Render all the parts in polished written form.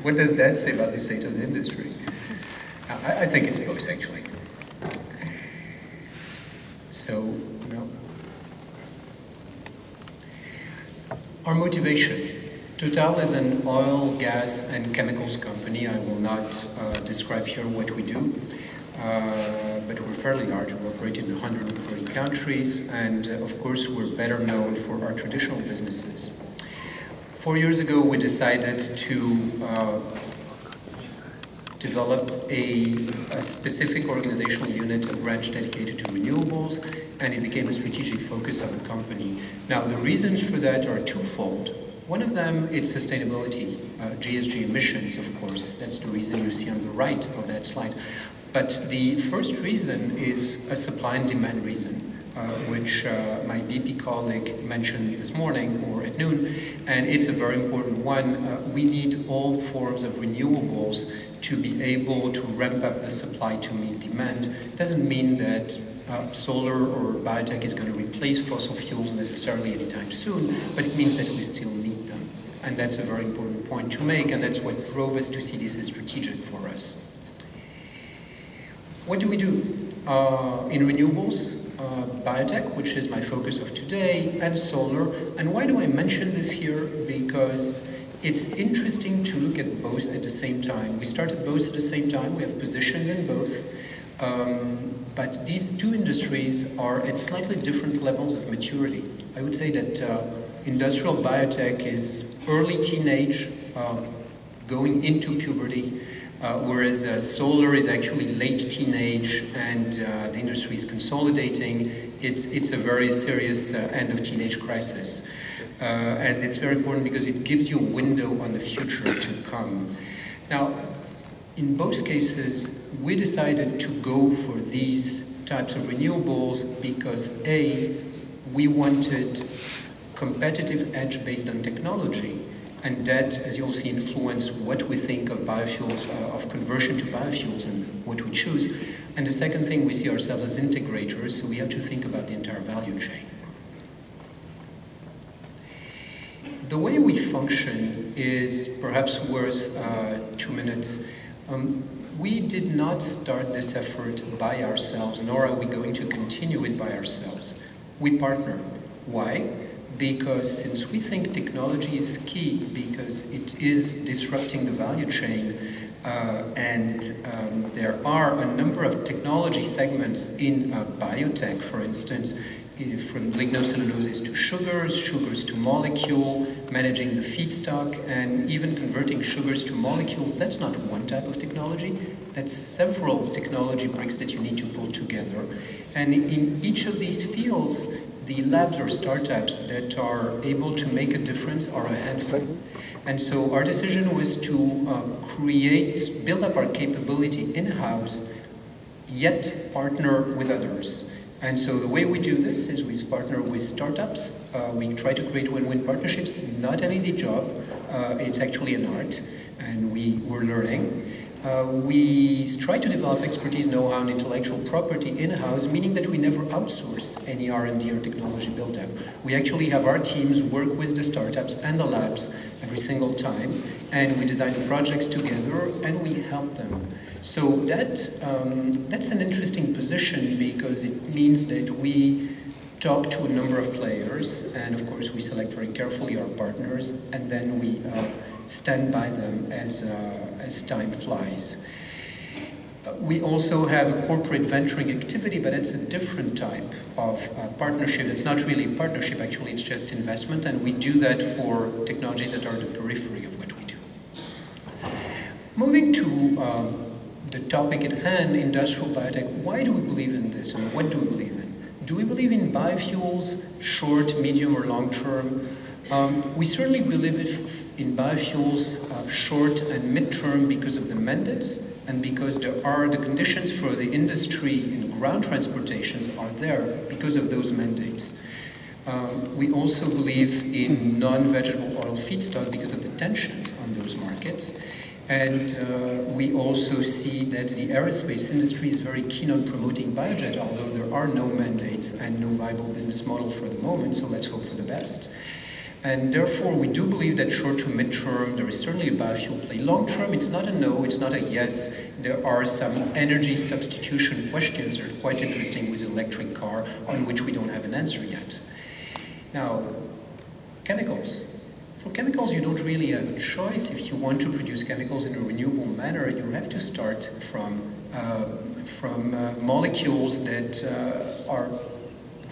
What does that say about the state of the industry? I think it's both, actually. So, no. Our motivation. Total is an oil, gas, and chemicals company. I will not describe here what we do, but we're fairly large. We operate in 130 countries, and of course, we're better known for our traditional businesses. 4 years ago, we decided to develop a specific organizational unit, a branch dedicated to renewables, and it became a strategic focus of the company. Now, the reasons for that are twofold. One of them is sustainability, GSG emissions, of course. That's the reason you see on the right of that slide. But the first reason is a supply and demand reason, which my BP colleague mentioned this morning or at noon, and it's a very important one. We need all forms of renewables to be able to ramp up the supply to meet demand. It doesn't mean that solar or biotech is going to replace fossil fuels necessarily anytime soon, but it means that we still need them. And that's a very important point to make, and that's what drove us to see this as strategic for us. What do we do? In renewables, biotech, which is my focus of today, and solar. And why do I mention this here? Because it's interesting to look at both at the same time. We started both at the same time. We have positions in both. But these two industries are at slightly different levels of maturity. I would say that industrial biotech is early teenage, going into puberty, whereas solar is actually late teenage, and the industry is consolidating. It's a very serious end of teenage crisis. And it's very important because it gives you a window on the future to come. Now, in both cases, we decided to go for these types of renewables because A, we wanted competitive edge based on technology, and that, as you'll see, influence what we think of biofuels, of conversion to biofuels and what we choose. And the second thing, we see ourselves as integrators, so we have to think about the entire value chain. The way we function is perhaps worth 2 minutes. We did not start this effort by ourselves, nor are we going to continue it by ourselves. We partner. Why? Because since we think technology is key, because it is disrupting the value chain, and there are a number of technology segments in biotech, for instance, from lignocelluloses to sugars, sugars to molecule, managing the feedstock, and even converting sugars to molecules. That's not one type of technology. That's several technology bricks that you need to pull together. And in each of these fields, the labs or startups that are able to make a difference are a handful. And so our decision was to build up our capability in-house, yet partner with others. And so the way we do this is we partner with startups. We try to create win-win partnerships. Not an easy job. It's actually an art, and we're learning. We try to develop expertise, know-how, and intellectual property in-house, meaning that we never outsource any R&D or technology build-up. We actually have our teams work with the startups and the labs every single time, and we design the projects together, and we help them. So that's an interesting position because it means that we talk to a number of players, and of course we select very carefully our partners, and then we stand by them as time flies. We also have a corporate venturing activity, but it's a different type of partnership. It's not really a partnership, actually, it's just investment, and we do that for technologies that are the periphery of what we do. Moving to the topic at hand, industrial biotech, why do we believe in this, and what do we believe in? Do we believe in biofuels, short, medium, or long term? We certainly believe in biofuels short and mid-term because of the mandates and because there are the conditions for the industry in ground transportations are there because of those mandates. We also believe in non-vegetable oil feedstock because of the tensions on those markets. And we also see that the aerospace industry is very keen on promoting biojet, although there are no mandates and no viable business model for the moment, so let's hope for the best. And therefore, we do believe that short to mid-term, there is certainly a biofuel play. Long-term, it's not a no, it's not a yes. There are some energy substitution questions that are quite interesting with electric car, on which we don't have an answer yet. Now, chemicals. For chemicals, you don't really have a choice. If you want to produce chemicals in a renewable manner, you have to start from molecules that are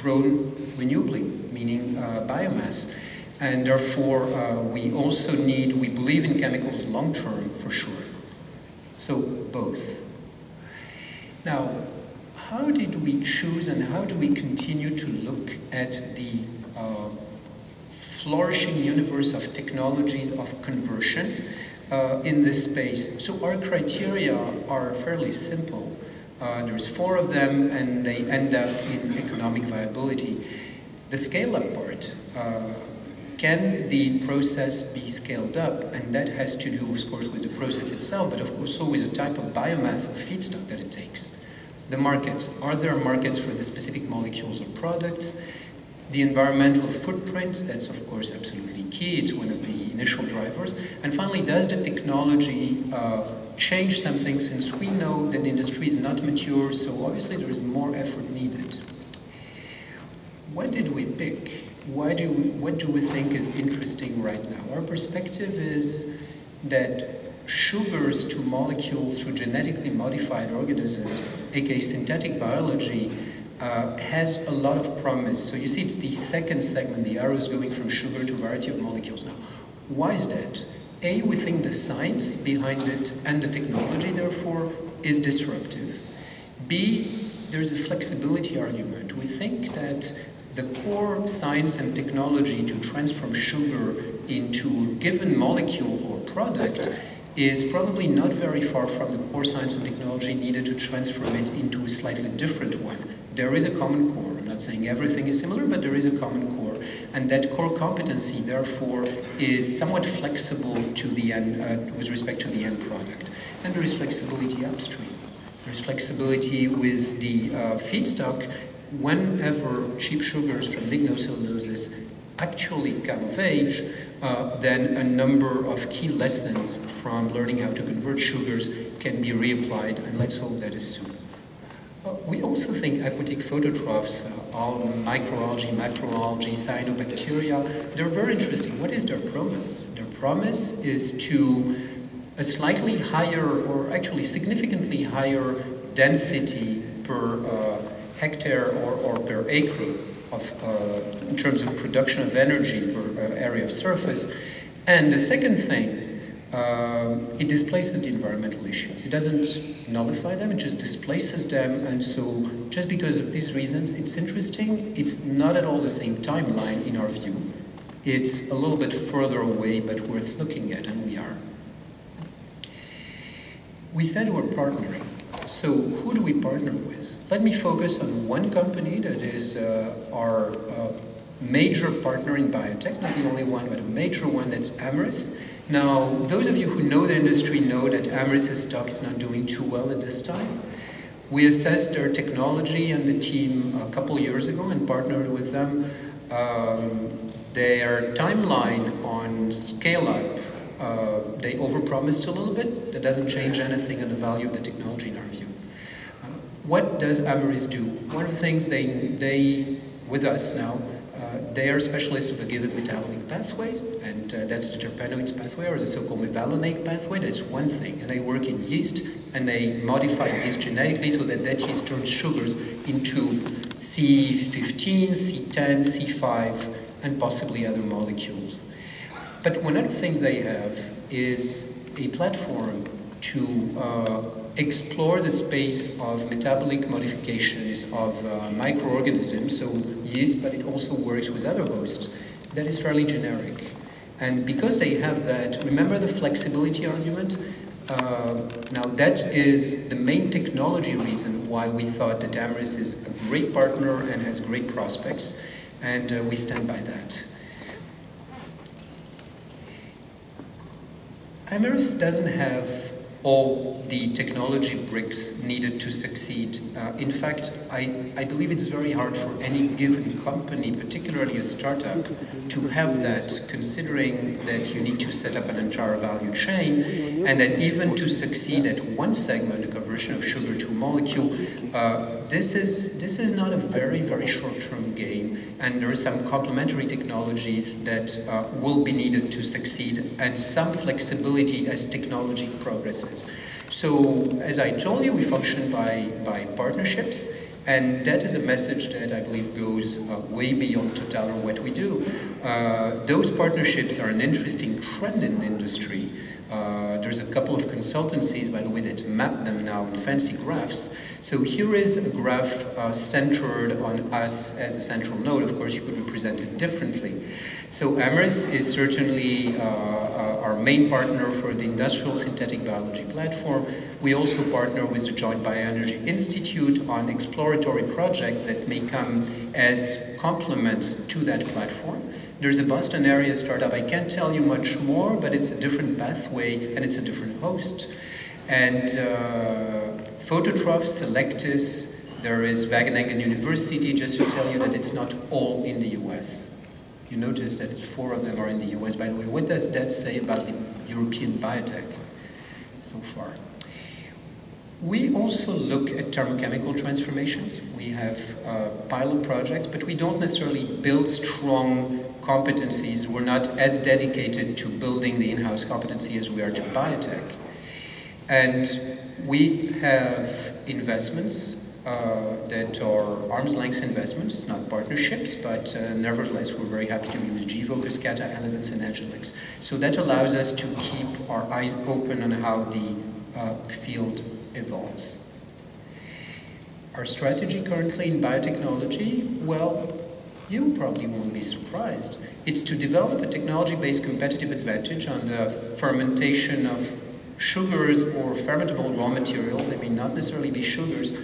grown renewably, meaning biomass. And therefore, we also need, we believe in chemicals long term for sure. So both. Now, how did we choose and how do we continue to look at the flourishing universe of technologies of conversion in this space? So our criteria are fairly simple. There's 4 of them and they end up in economic viability. The scale-up part, can the process be scaled up? And that has to do, of course, with the process itself, but of course also with the type of biomass or feedstock that it takes. The markets, are there markets for the specific molecules or products? The environmental footprint, that's of course absolutely key, it's one of the initial drivers. And finally, does the technology change something, since we know that the industry is not mature, so obviously there is more effort needed. What did we pick? What do we think is interesting right now? Our perspective is that sugars to molecules through genetically modified organisms, aka synthetic biology, has a lot of promise. So you see it's the second segment, the arrows going from sugar to a variety of molecules now. Why is that? A, we think the science behind it and the technology, therefore, is disruptive. B, there's a flexibility argument. We think that the core science and technology to transform sugar into a given molecule or product is probably not very far from the core science and technology needed to transform it into a slightly different one. There is a common core. I'm not saying everything is similar, but there is a common core. And that core competency, therefore, is somewhat flexible to the end, with respect to the end product. And there is flexibility upstream. There is flexibility with the feedstock. Whenever cheap sugars from lignocelluloses actually come of age, then a number of key lessons from learning how to convert sugars can be reapplied, and let's hope that is soon. We also think aquatic phototrophs, microalgae, macroalgae, cyanobacteria, they're very interesting. What is their promise? Their promise is to a slightly higher, or actually significantly higher density per hectare or per acre of, in terms of production of energy per area of surface. And the second thing, it displaces the environmental issues. It doesn't nullify them, it just displaces them. And so just because of these reasons, it's interesting. It's not at all the same timeline in our view. It's a little bit further away, but worth looking at, and we are. We said we're partnering. So who do we partner with? Let me focus on one company that is our major partner in biotech, not the only one, but a major one, that's Amyris. Now, those of you who know the industry know that Amyris' stock is not doing too well at this time. We assessed their technology and the team a couple years ago and partnered with them. Their timeline on scale-up, they overpromised a little bit. That doesn't change anything on the value of the technology in our view. What does Amyris do? One of the things they with us now, they are specialists of a given metabolic pathway, and that's the terpenoids pathway, or the so-called mevalonate pathway. That's one thing. And they work in yeast, and they modify yeast genetically so that that yeast turns sugars into C15, C10, C5, and possibly other molecules. But one other thing they have is a platform to explore the space of metabolic modifications of microorganisms, so yeast, but it also works with other hosts, that is fairly generic. And because they have that, remember the flexibility argument? Now that is the main technology reason why we thought that Amyris is a great partner and has great prospects, and we stand by that. Amyris doesn't have all the technology bricks needed to succeed. In fact, I believe it's very hard for any given company, particularly a startup, to have that, considering that you need to set up an entire value chain, and that even to succeed at one segment, the conversion of sugar to a molecule, this is not a very short-term game, and there are some complementary technologies that will be needed to succeed, and some flexibility as technology progresses. So, as I told you, we function by partnerships, and that is a message that I believe goes way beyond Total or what we do. Those partnerships are an interesting trend in the industry. There's a couple of consultancies, by the way, that map them now in fancy graphs. So here is a graph centered on us as a central node. Of course, you could represent it differently. So Amyris is certainly our main partner for the Industrial Synthetic Biology platform. We also partner with the Joint Bioenergy Institute on exploratory projects that may come as complements to that platform. There's a Boston area startup. I can't tell you much more, but it's a different pathway and it's a different host. And Phototroph, Selectis, there is Wageningen University, just to tell you that it's not all in the US. You notice that 4 of them are in the US, by the way. What does that say about the European biotech so far? We also look at thermochemical transformations. We have pilot projects, but we don't necessarily build strong competencies. We're not as dedicated to building the in-house competency as we are to biotech. And we have investments that are arm's length investments. It's not partnerships, but nevertheless, we're very happy to use Gevo, Cascata, Elevance, and Agilex. So that allows us to keep our eyes open on how the field evolves. Our strategy currently in biotechnology, well, you probably won't be surprised. It's to develop a technology-based competitive advantage on the fermentation of sugars or fermentable raw materials, they may not necessarily be sugars,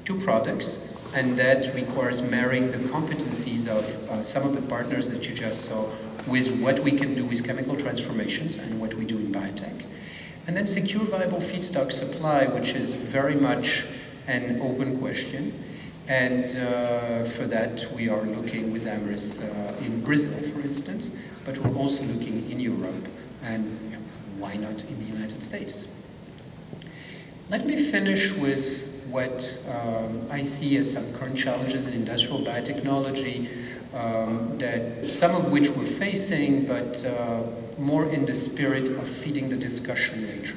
to products, and that requires marrying the competencies of some of the partners that you just saw with what we can do with chemical transformations and what we do in biotech. And then secure viable feedstock supply, which is very much an open question. And for that, we are looking with Amyris in Brazil, for instance, but we're also looking in Europe, and why not in the United States? Let me finish with what I see as some current challenges in industrial biotechnology, that some of which we're facing, but more in the spirit of feeding the discussion later.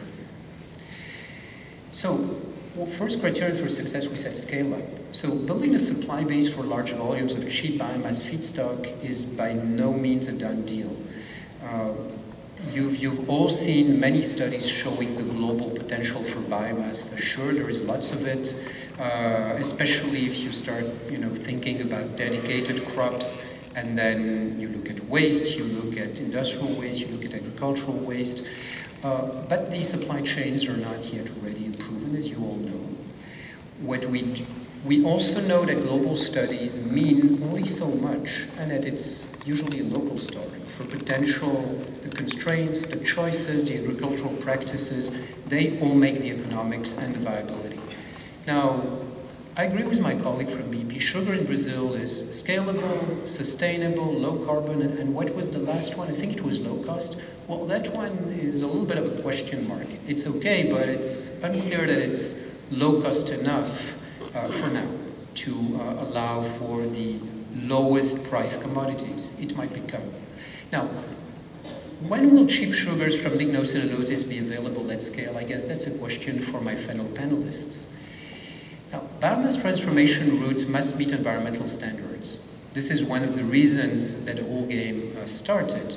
So, well, first criterion for success, we said scale up. So building a supply base for large volumes of cheap biomass feedstock is by no means a done deal. You've all seen many studies showing the global potential for biomass. Sure, there is lots of it, especially if you start, thinking about dedicated crops, and then you look at waste, you look at industrial waste, you look at agricultural waste. But these supply chains are not yet ready and proven, as you all know. We also know that global studies mean only so much, and that it's usually a local story. For potential, the constraints, the choices, the agricultural practices, they all make the economics and the viability. Now, I agree with my colleague from BP. Sugar in Brazil is scalable, sustainable, low carbon, and what was the last one? I think it was low cost. Well, that one is a little bit of a question mark. It's okay, but it's unclear that it's low cost enough for now to allow for the lowest price commodities it might become. Now, when will cheap sugars from lignocelluloses be available at scale? I guess that's a question for my fellow panelists. Now, biomass transformation routes must meet environmental standards. This is one of the reasons that the whole game started.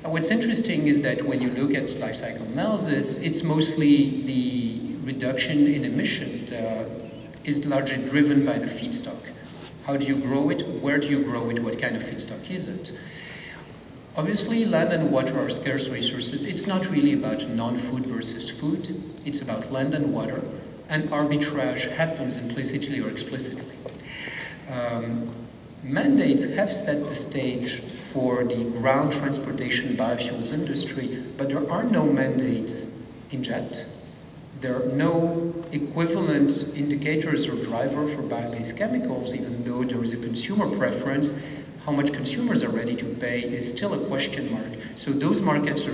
Now, what's interesting is that when you look at life cycle analysis, it's mostly the reduction in emissions is largely driven by the feedstock. How do you grow it? Where do you grow it? What kind of feedstock is it? Obviously, land and water are scarce resources. It's not really about non-food versus food. It's about land and water, and arbitrage happens implicitly or explicitly. Mandates have set the stage for the ground transportation biofuels industry, but there are no mandates in jet, There are no equivalent indicators or driver for bio-based chemicals, even though there is a consumer preference. How much consumers are ready to pay is still a question mark. So those markets are